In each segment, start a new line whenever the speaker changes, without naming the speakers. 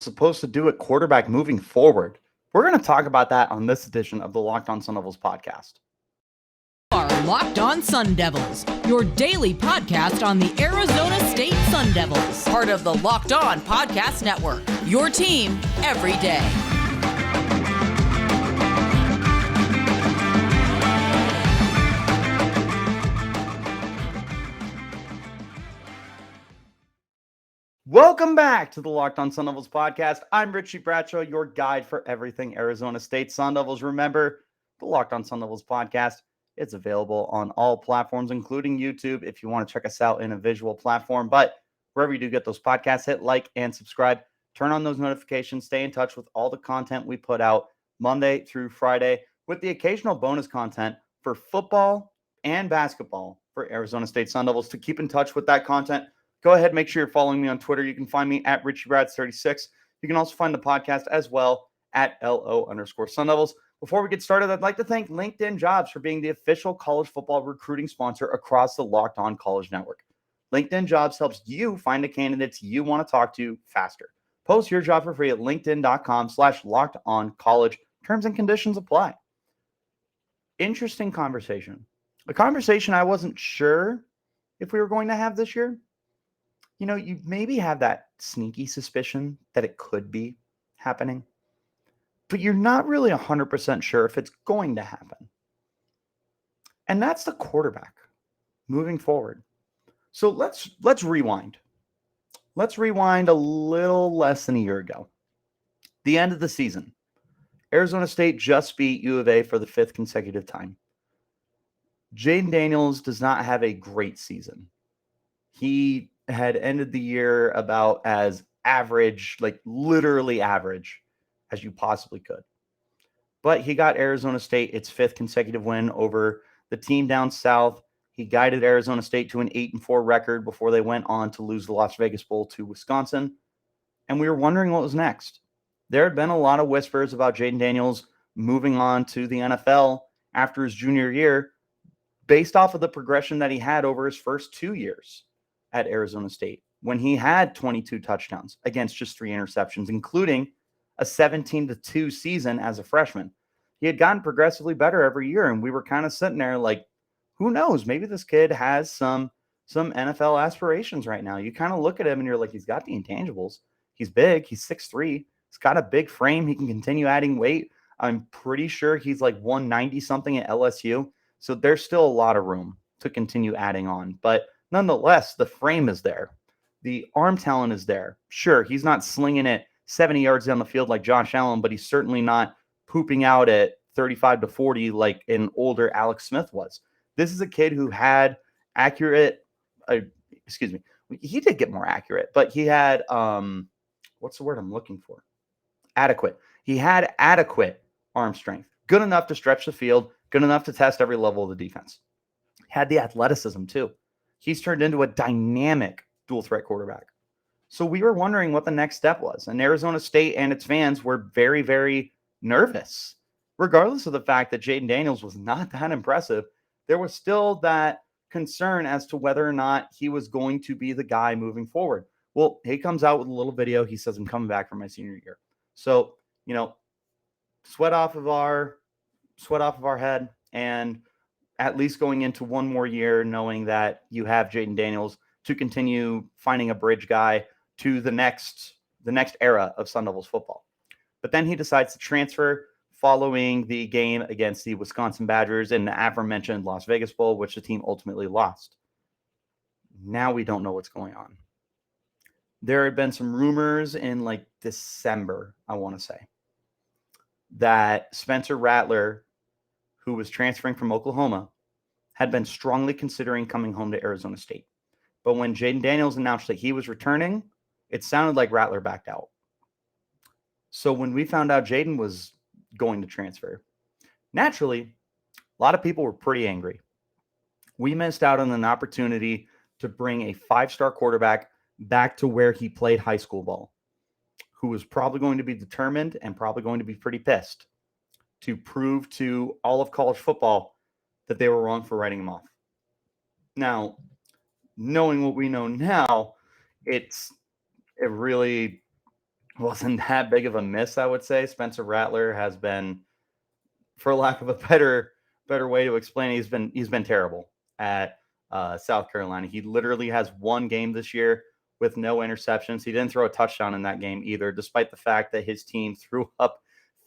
supposed to do at quarterback moving forward? We're going to talk about that on this edition of the Locked On Sun Devils podcast.
Are Locked On Sun Devils, your daily podcast on the Arizona State Sun Devils, part of the Locked On Podcast Network, your team every day.
Welcome back to the Locked On Sun Devils podcast. I'm Richie Bradshaw, your guide for everything Arizona State Sun Devils. Remember, the Locked On Sun Devils podcast, it's available on all platforms, including YouTube, if you want to check us out in a visual platform. But wherever you do get those podcasts, hit like and subscribe. Turn on those notifications. Stay in touch with all the content we put out Monday through Friday, with the occasional bonus content for football and basketball for Arizona State Sun Devils. To keep in touch with that content, go ahead, make sure you're following me on Twitter. You can find me at RichieBrads36. You can also find the podcast as well at LO_Sun Devils. Before we get started, I'd like to thank LinkedIn Jobs for being the official college football recruiting sponsor across the Locked On College Network. LinkedIn Jobs helps you find the candidates you want to talk to faster. Post your job for free at linkedin.com/lockedoncollege. Terms and conditions apply. Interesting conversation. A conversation I wasn't sure if we were going to have this year. You know, you maybe have that sneaky suspicion that it could be happening, but you're not really 100% sure if it's going to happen. And that's the quarterback moving forward. So let's rewind. Let's rewind a little less than a year ago. The end of the season. Arizona State just beat U of A for the 5th consecutive time. Jayden Daniels does not have a great season. He had ended the year about as average, like literally average, as you possibly could. But he got Arizona State its 5th consecutive win over the team down south. He guided Arizona State to an 8-4 record before they went on to lose the Las Vegas Bowl to Wisconsin. And we were wondering what was next. There had been a lot of whispers about Jayden Daniels moving on to the NFL after his junior year, based off of the progression that he had over his first 2 years at Arizona State, when he had 22 touchdowns against just 3 interceptions, including a 17-2 season as a freshman. He had gotten progressively better every year, and we were kind of sitting there like, who knows? Maybe this kid has some NFL aspirations right now. You kind of look at him and you're like, he's got the intangibles. He's big. He's 6'3". He's got a big frame. He can continue adding weight. I'm pretty sure he's like 190 something at LSU. So there's still a lot of room to continue adding on. But nonetheless, the frame is there. The arm talent is there. Sure, he's not slinging it 70 yards down the field like Josh Allen, but he's certainly not pooping out at 35-40 like an older Alex Smith was. This is a kid who had accurate, he did get more accurate, but he had, what's the word I'm looking for? Adequate. He had adequate arm strength, good enough to stretch the field, good enough to test every level of the defense. Had the athleticism too. He's turned into a dynamic dual threat quarterback. So we were wondering what the next step was. And Arizona State and its fans were very, very nervous. Regardless of the fact that Jayden Daniels was not that impressive, there was still that concern as to whether or not he was going to be the guy moving forward. Well, he comes out with a little video. He says, I'm coming back for my senior year. So, you know, sweat off of our head, and at least going into one more year, knowing that you have Jayden Daniels to continue finding a bridge guy to the next era of Sun Devils football. But then he decides to transfer following the game against the Wisconsin Badgers in the aforementioned Las Vegas Bowl, which the team ultimately lost. Now we don't know what's going on. There had been some rumors in like December, I want to say, that Spencer Rattler, who was transferring from Oklahoma, had been strongly considering coming home to Arizona State. But when Jayden Daniels announced that he was returning, it sounded like Rattler backed out. So when we found out Jayden was going to transfer, naturally, a lot of people were pretty angry. We missed out on an opportunity to bring a 5-star quarterback back to where he played high school ball, who was probably going to be determined and probably going to be pretty pissed to prove to all of college football that they were wrong for writing him off. Now, knowing what we know now, it really wasn't that big of a miss, I would say. Spencer Rattler has been, for lack of a better way to explain it, he's been terrible at South Carolina. He literally has one game this year with no interceptions. He didn't throw a touchdown in that game either, despite the fact that his team threw up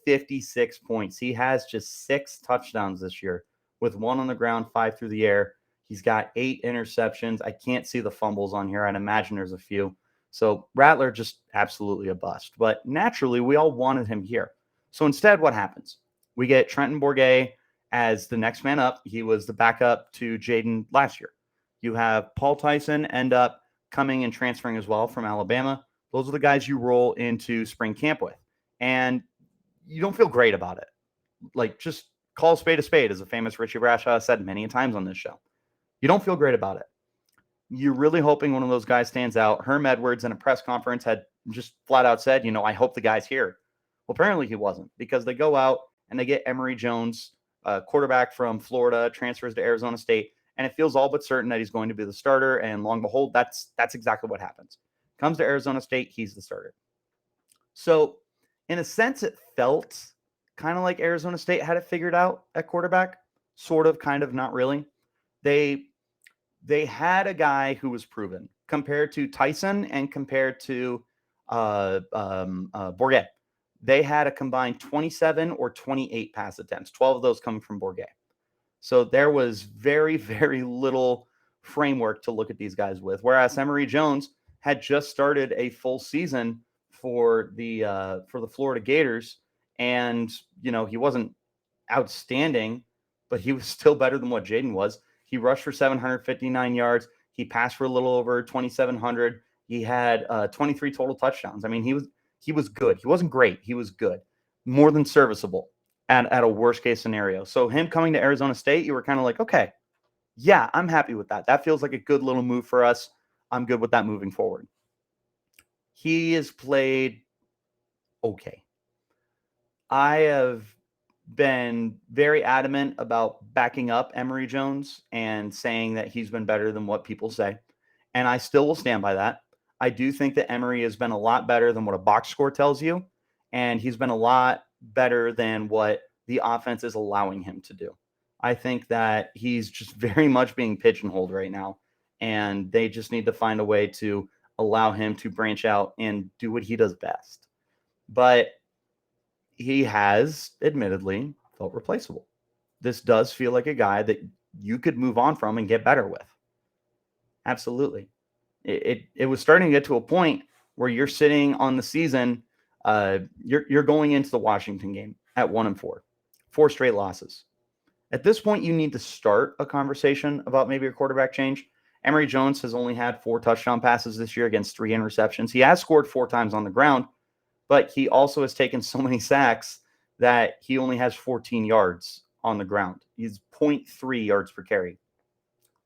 56 points. He has just 6 touchdowns this year, with 1 on the ground, 5 through the air. He's got 8 interceptions. I can't see the fumbles on here. I'd imagine there's a few. So Rattler just absolutely a bust. But naturally, we all wanted him here. So instead, what happens? We get Trenton Bourguet as the next man up. He was the backup to Jayden last year. You have Paul Tyson end up coming and transferring as well from Alabama. Those are the guys you roll into spring camp with. And you don't feel great about it. Like, just call a spade, as a famous Richie Bradshaw said many times on this show. You don't feel great about it. You're really hoping one of those guys stands out. Herm Edwards in a press conference had just flat out said, I hope the guy's here. Well, apparently he wasn't, because they go out and they get Emery Jones, quarterback from Florida, transfers to Arizona State, and it feels all but certain that he's going to be the starter. And long and behold, that's exactly what happens. Comes to Arizona State, he's the starter. So in a sense, it felt kind of like Arizona State had it figured out at quarterback, sort of, kind of, not really. They had a guy who was proven compared to Tyson and compared to Bourguet. They had a combined 27 or 28 pass attempts, 12 of those coming from Bourguet. So there was very, very little framework to look at these guys with. Whereas Emery Jones had just started a full season for the Florida Gators, and he wasn't outstanding, but he was still better than what Jayden was. He rushed for 759 yards. He passed for a little over 2,700. He had 23 total touchdowns. I mean, he was good. He wasn't great. He was good, more than serviceable at a worst case scenario. So him coming to Arizona State, you were kind of like, okay, yeah, I'm happy with that. That feels like a good little move for us. I'm good with that moving forward. He has played okay. I have been very adamant about backing up Emery Jones and saying that he's been better than what people say. And I still will stand by that. I do think that Emery has been a lot better than what a box score tells you. And he's been a lot better than what the offense is allowing him to do. I think that he's just very much being pigeonholed right now. And they just need to find a way to allow him to branch out and do what he does best. But he has admittedly felt replaceable. This does feel like a guy that you could move on from and get better with. Absolutely. It was starting to get to a point where you're sitting on the season. You're going into the Washington game at 1-4, 4 straight losses. At this point, you need to start a conversation about maybe a quarterback change. Emery Jones has only had 4 touchdown passes this year against 3 interceptions. He has scored 4 times on the ground, but he also has taken so many sacks that he only has 14 yards on the ground. He's 0.3 yards per carry.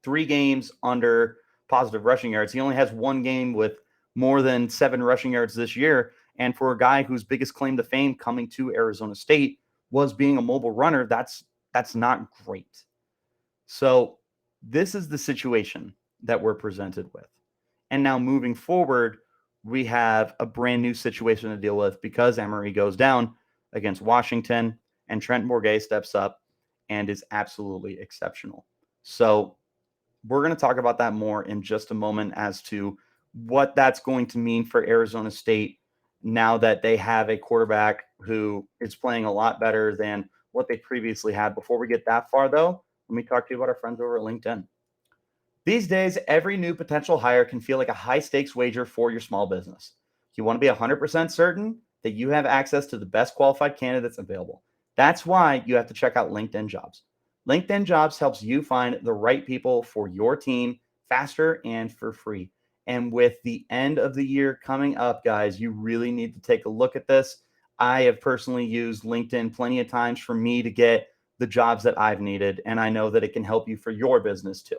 3 games under positive rushing yards. He only has 1 game with more than 7 rushing yards this year. And for a guy whose biggest claim to fame coming to Arizona State was being a mobile runner, that's not great. So this is the situation that we're presented with. And now moving forward, we have a brand new situation to deal with because Emery goes down against Washington and Trenton Bourguet steps up and is absolutely exceptional. So we're going to talk about that more in just a moment as to what that's going to mean for Arizona State now that they have a quarterback who is playing a lot better than what they previously had. Before we get that far, though, let me talk to you about our friends over at LinkedIn. These days, every new potential hire can feel like a high-stakes wager for your small business. You want to be 100% certain that you have access to the best qualified candidates available. That's why you have to check out LinkedIn Jobs. LinkedIn Jobs helps you find the right people for your team faster and for free. And with the end of the year coming up, guys, you really need to take a look at this. I have personally used LinkedIn plenty of times for me to get the jobs that I've needed, and I know that it can help you for your business too.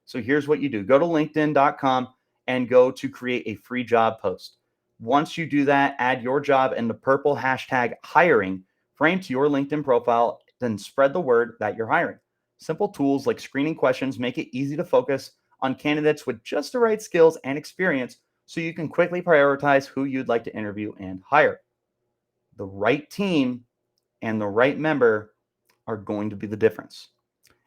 So here's what you do. Go to linkedin.com and go to create a free job post. Once you do that, add your job and the purple hashtag hiring framed to your LinkedIn profile, then spread the word that you're hiring. Simple tools like screening questions make it easy to focus on candidates with just the right skills and experience so you can quickly prioritize who you'd like to interview and hire. The right team and the right member are going to be the difference.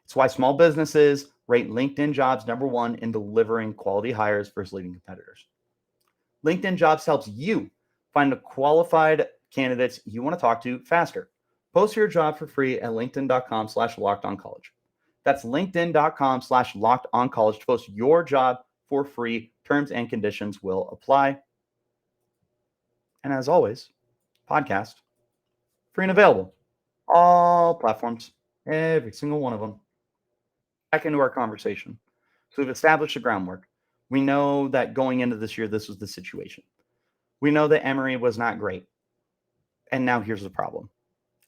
It's why small businesses rate LinkedIn Jobs #1 in delivering quality hires versus leading competitors. LinkedIn Jobs helps you find the qualified candidates you want to talk to faster. Post your job for free at linkedin.com/lockedoncollege. That's linkedin.com/lockedoncollege to post your job for free. Terms and conditions will apply. And as always, podcast, free and available. All platforms, every single one of them. Back into our conversation. So we've established the groundwork. We know that going into this year, this was the situation. We know that Emery was not great. And now here's the problem.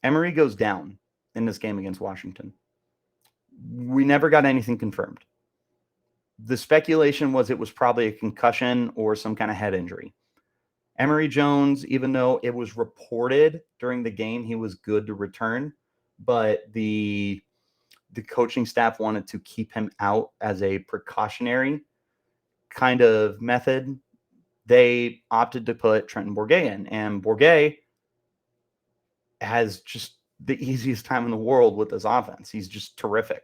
Emery goes down in this game against Washington. We never got anything confirmed. The speculation was it was probably a concussion or some kind of head injury. Emery Jones, even though it was reported during the game he was good to return, but the coaching staff wanted to keep him out as a precautionary kind of method. They opted to put Trenton Bourguet in, and Borgay has just the easiest time in the world with this offense. He's just terrific.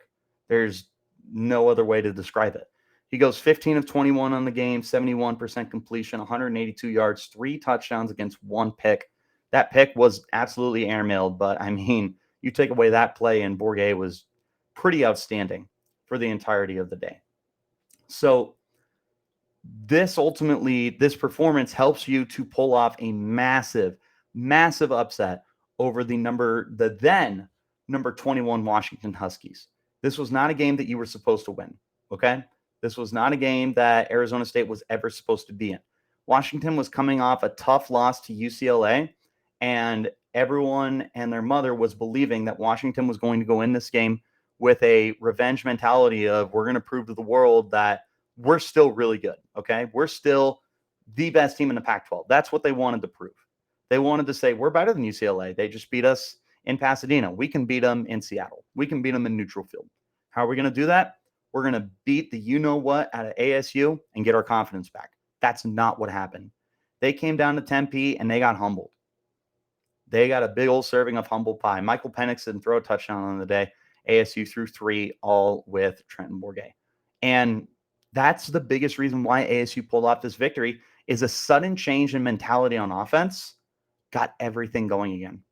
There's no other way to describe it. He goes 15 of 21 on the game, 71% completion, 182 yards, 3 touchdowns against 1 pick. That pick was absolutely airmailed, but I mean, you take away that play and Borgay was pretty outstanding for the entirety of the day. So this performance helps you to pull off a massive, massive upset over the then number 21 Washington Huskies. This was not a game that you were supposed to win, okay? This was not a game that Arizona State was ever supposed to be in. Washington was coming off a tough loss to UCLA, and everyone and their mother was believing that Washington was going to go in this game with a revenge mentality of, we're going to prove to the world that we're still really good, okay? We're still the best team in the Pac-12. That's what they wanted to prove. They wanted to say, we're better than UCLA. They just beat us in Pasadena. We can beat them in Seattle. We can beat them in neutral field. How are we going to do that? We're going to beat the you-know-what out of ASU and get our confidence back. That's not what happened. They came down to Tempe and they got humbled. They got a big old serving of humble pie. Michael Penix didn't throw a touchdown on the day. ASU threw 3, all with Trenton Bourguet. And that's the biggest reason why ASU pulled off this victory, is a sudden change in mentality on offense got everything going again.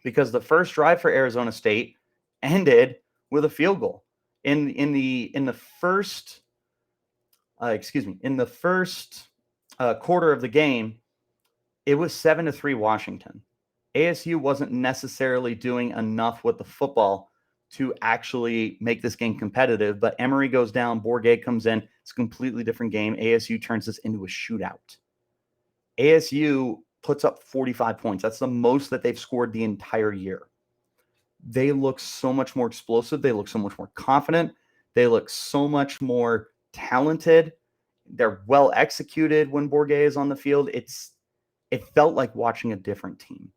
Because the first drive for Arizona State ended with a field goal. In the first quarter of the game, it was 7-3 Washington. ASU wasn't necessarily doing enough with the football to actually make this game competitive, but Emery goes down, Bourguet comes in. It's a completely different game. ASU turns this into a shootout. ASU puts up 45 points. That's the most that they've scored the entire year. They look so much more explosive. They look so much more confident. They look so much more talented. They're well executed when Bourguet is on the field. It felt like watching a different team.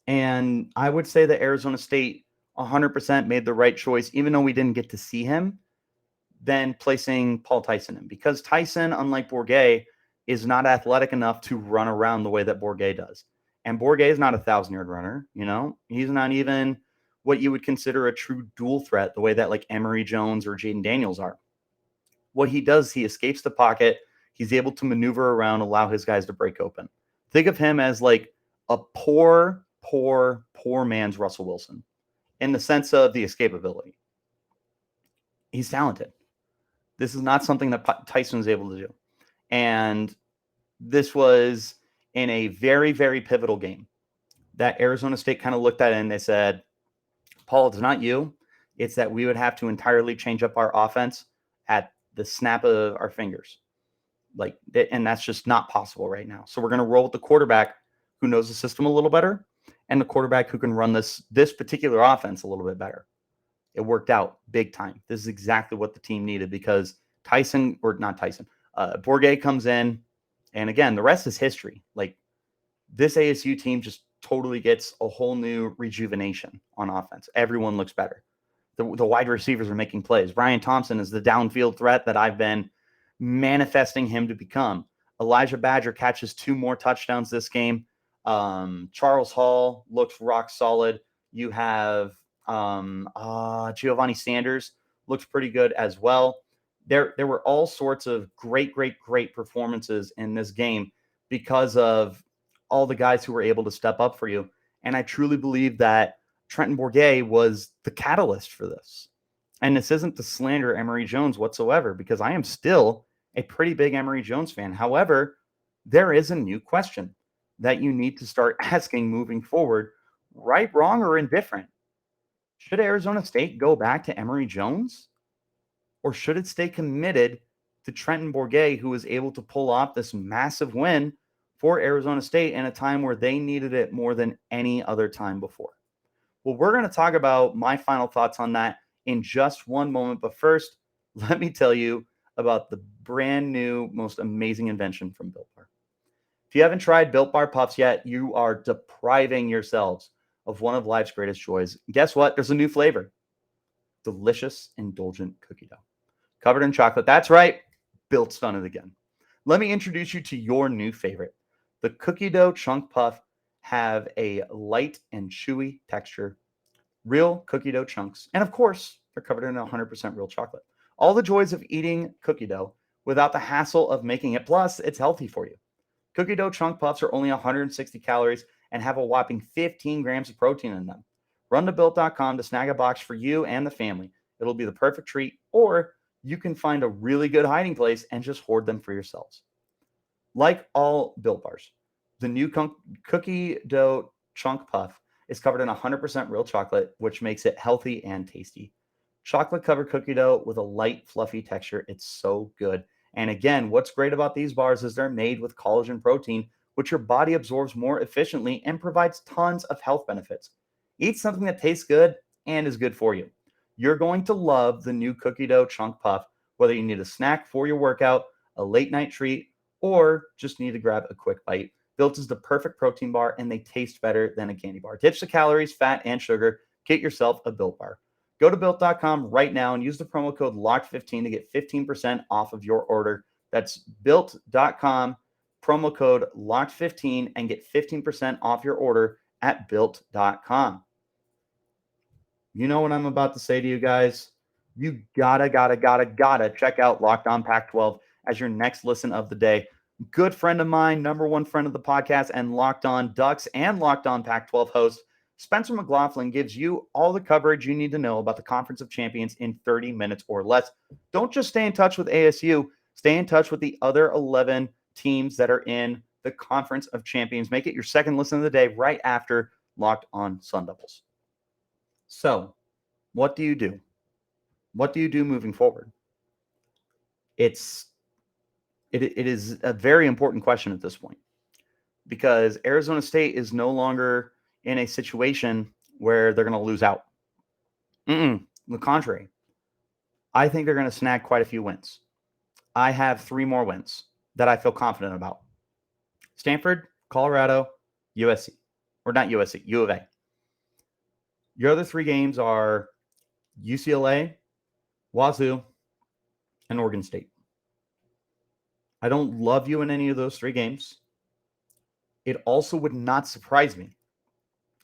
And I would say that Arizona State 100% made the right choice, even though we didn't get to see him, then placing Paul Tyson in. Because Tyson, unlike Bourguet, is not athletic enough to run around the way that Bourguet does. And Bourguet is not a 1,000-yard runner, you know? He's not even what you would consider a true dual threat, the way that like Emory Jones or Jayden Daniels are. What he does, he escapes the pocket. He's able to maneuver around, allow his guys to break open. Think of him as like a poor man's Russell Wilson in the sense of the escapability. He's talented. This is not something that Tyson was able to do. And this was in a very, very pivotal game that Arizona State kind of looked at it and they said, Paul, it's not you. It's that we would have to entirely change up our offense at the snap of our fingers. And that's just not possible right now. So we're going to roll with the quarterback who knows the system a little better and the quarterback who can run this particular offense a little bit better. It worked out big time. This is exactly what the team needed because Bourguet comes in, and again, the rest is history. Like, this ASU team just totally gets a whole new rejuvenation on offense. Everyone looks better. The wide receivers are making plays. Brian Thompson is the downfield threat that I've been manifesting him to become. Elijah Badger catches 2 more touchdowns this game. Charles Hall looks rock solid. You have Giovanni Sanders looks pretty good as well. There were all sorts of great performances in this game because of all the guys who were able to step up for you. And I truly believe that Trenton Bourguet was the catalyst for this. And this isn't to slander Emery Jones whatsoever, because I am still a pretty big Emery Jones fan. However, there is a new question that you need to start asking moving forward, right, wrong, or indifferent. Should Arizona State go back to Emery Jones? Or should it stay committed to Trenton Bourguet, who was able to pull off this massive win for Arizona State in a time where they needed it more than any other time before? Well, we're going to talk about my final thoughts on that in just one moment. But first, let me tell you about the brand new, most amazing invention from Built Bar. If you haven't tried Built Bar Puffs yet, you are depriving yourselves of one of life's greatest joys. Guess what? There's a new flavor. Delicious, indulgent cookie dough. Covered in chocolate. That's right. Built's done it again. Let me introduce you to your new favorite. The cookie dough chunk puff have a light and chewy texture, real cookie dough chunks, and of course, they're covered in 100% real chocolate. All the joys of eating cookie dough without the hassle of making it. Plus, it's healthy for you. Cookie dough chunk puffs are only 160 calories and have a whopping 15 grams of protein in them. Run to Built.com to snag a box for you and the family. It'll be the perfect treat, or you can find a really good hiding place and just hoard them for yourselves. Like all Built Bars, the new cookie dough chunk puff is covered in 100% real chocolate, which makes it healthy and tasty. Chocolate-covered cookie dough with a light, fluffy texture. It's so good. And again, what's great about these bars is they're made with collagen protein, which your body absorbs more efficiently and provides tons of health benefits. Eat something that tastes good and is good for you. You're going to love the new cookie dough chunk puff, whether you need a snack for your workout, a late night treat, or just need to grab a quick bite. Built is the perfect protein bar, and they taste better than a candy bar. Ditch the calories, fat, and sugar. Get yourself a Built Bar. Go to Built.com right now and use the promo code LOCKED15 to get 15% off of your order. That's Built.com, promo code LOCKED15, and get 15% off your order at Built.com. You know what I'm about to say to you guys? You gotta check out Locked On Pac-12 as your next listen of the day. Good friend of mine, number one friend of the podcast, and Locked On Ducks and Locked On Pac-12 host, Spencer McLaughlin, gives you all the coverage you need to know about the Conference of Champions in 30 minutes or less. Don't just stay in touch with ASU. Stay in touch with the other 11 teams that are in the Conference of Champions. Make it your second listen of the day right after Locked On Sun Devils. So, what do you do? What do you do moving forward? It is a very important question at this point, because Arizona State is no longer in a situation where they're going to lose out. The contrary. I think they're going to snag quite a few wins. I have 3 more wins that I feel confident about. Stanford, Colorado, USC. Or not USC, U of A. Your other 3 games are UCLA, Wazoo, and Oregon State. I don't love you in any of those 3 games. It also would not surprise me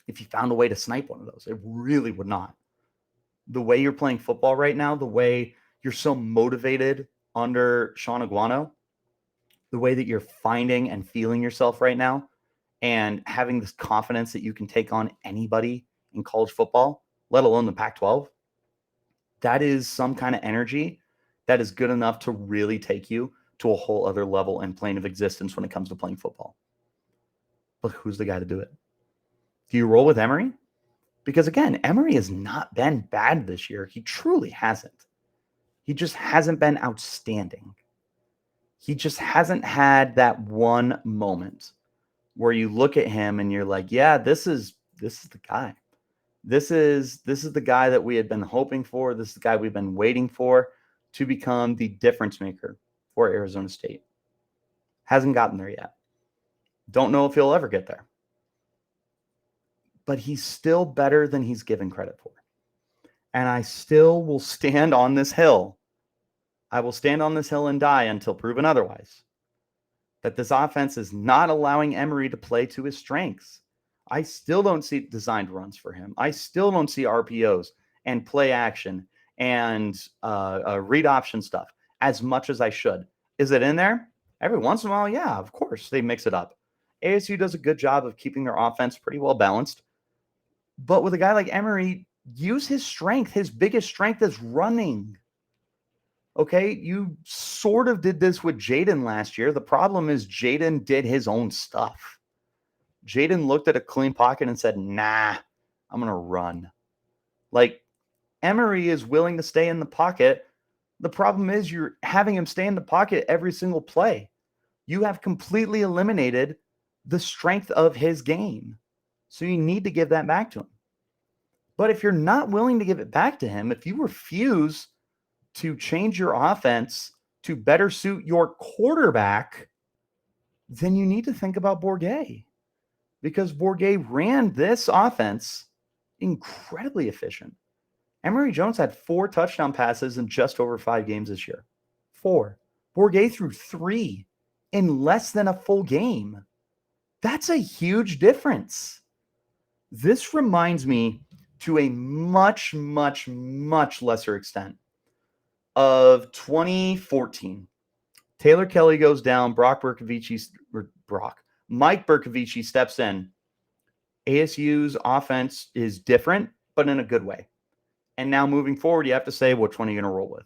if you found a way to snipe one of those. It really would not. The way you're playing football right now, the way you're so motivated under Sean Aguano, the way that you're finding and feeling yourself right now, and having this confidence that you can take on anybody in college football, let alone the Pac-12, that is some kind of energy that is good enough to really take you to a whole other level and plane of existence when it comes to playing football. But who's the guy to do it? Do you roll with Emery? Because again, Emery has not been bad this year. He truly hasn't. He just hasn't been outstanding. He just hasn't had that one moment where you look at him and you're like, yeah, this is the guy. This is the guy that we had been hoping for. This is the guy we've been waiting for to become the difference maker for Arizona State. Hasn't gotten there yet. Don't know if he'll ever get there. But he's still better than he's given credit for. And I still will stand on this hill. I will stand on this hill and die until proven otherwise, that this offense is not allowing Emery to play to his strengths. I still don't see designed runs for him. I still don't see RPOs and play action and read option stuff as much as I should. Is it in there? Every once in a while, yeah, of course, they mix it up. ASU does a good job of keeping their offense pretty well balanced. But with a guy like Emery, use his strength. His biggest strength is running. Okay, you sort of did this with Jaden last year. The problem is Jaden did his own stuff. Jaden looked at a clean pocket and said, nah, I'm going to run. Like, Emery is willing to stay in the pocket. The problem is you're having him stay in the pocket every single play. You have completely eliminated the strength of his game. So you need to give that back to him. But if you're not willing to give it back to him, if you refuse to change your offense to better suit your quarterback, then you need to think about Bourguet, because Bourguet ran this offense incredibly efficient. Emery Jones had 4 touchdown passes in just over 5 games this year. 4. Bourguet threw 3 in less than a full game. That's a huge difference. This reminds me to a much, much, much lesser extent of 2014. Taylor Kelly goes down. Mike Bercovici steps in. ASU's offense is different, but in a good way. And now moving forward, you have to say, which one are you going to roll with?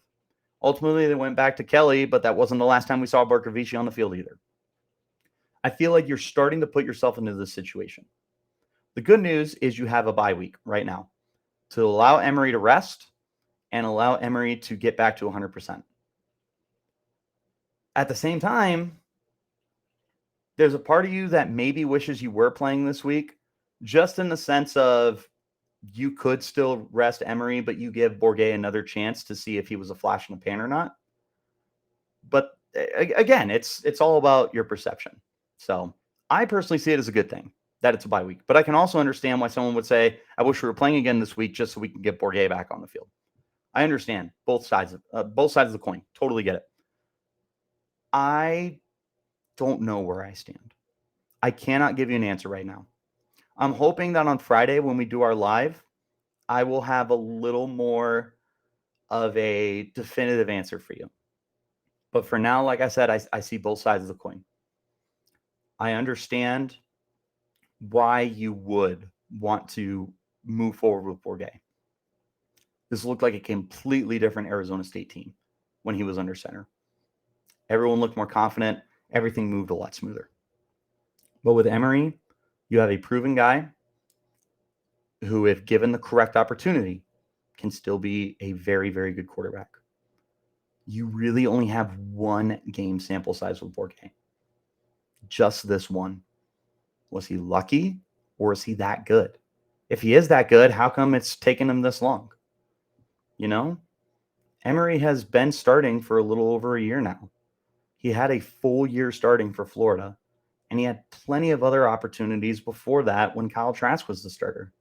Ultimately, they went back to Kelly, but that wasn't the last time we saw Bercovici on the field either. I feel like you're starting to put yourself into this situation. The good news is you have a bye week right now to allow Emery to rest and allow Emery to get back to 100%. At the same time, there's a part of you that maybe wishes you were playing this week, just in the sense of you could still rest Emery, but you give Bourguet another chance to see if he was a flash in the pan or not. But again, it's all about your perception. So I personally see it as a good thing that it's a bye week. But I can also understand why someone would say, I wish we were playing again this week just so we can get Bourguet back on the field. I understand both sides of the coin. Totally get it. I don't know where I stand. I cannot give you an answer right now. I'm hoping that on Friday when we do our live, I will have a little more of a definitive answer for you. But for now, like I said, I see both sides of the coin. I understand why you would want to move forward with Bourguet. This looked like a completely different Arizona State team when he was under center. Everyone looked more confident. Everything moved a lot smoother. But with Emery, you have a proven guy who, if given the correct opportunity, can still be a very, very good quarterback. You really only have one game sample size with Borgay. Just this one. Was he lucky, or is he that good? If he is that good, how come it's taken him this long? You know, Emery has been starting for a little over a year now. He had a full year starting for Florida, and he had plenty of other opportunities before that when Kyle Trask was the starter.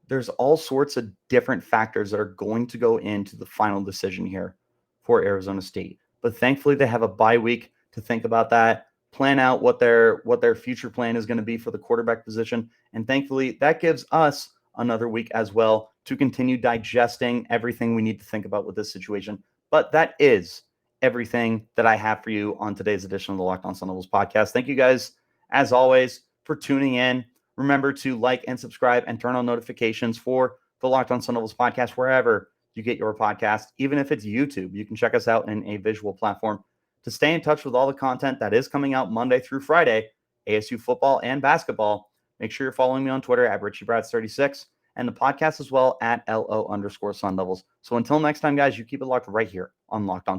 There's all sorts of different factors that are going to go into the final decision here for Arizona State. But thankfully, they have a bye week to think about that, plan out what their future plan is going to be for the quarterback position. And thankfully, that gives us another week as well to continue digesting everything we need to think about with this situation. But that is everything that I have for you on today's edition of the Locked On Sun Devils podcast. Thank you guys, as always, for tuning in. Remember to like and subscribe and turn on notifications for the Locked On Sun Devils podcast wherever you get your podcast. Even if it's YouTube, you can check us out in a visual platform. To stay in touch with all the content that is coming out Monday through Friday, ASU football and basketball, make sure you're following me on Twitter at RichieBrads36 and the podcast as well at LO_Sun Devils. So until next time, guys, you keep it locked right here on Locked On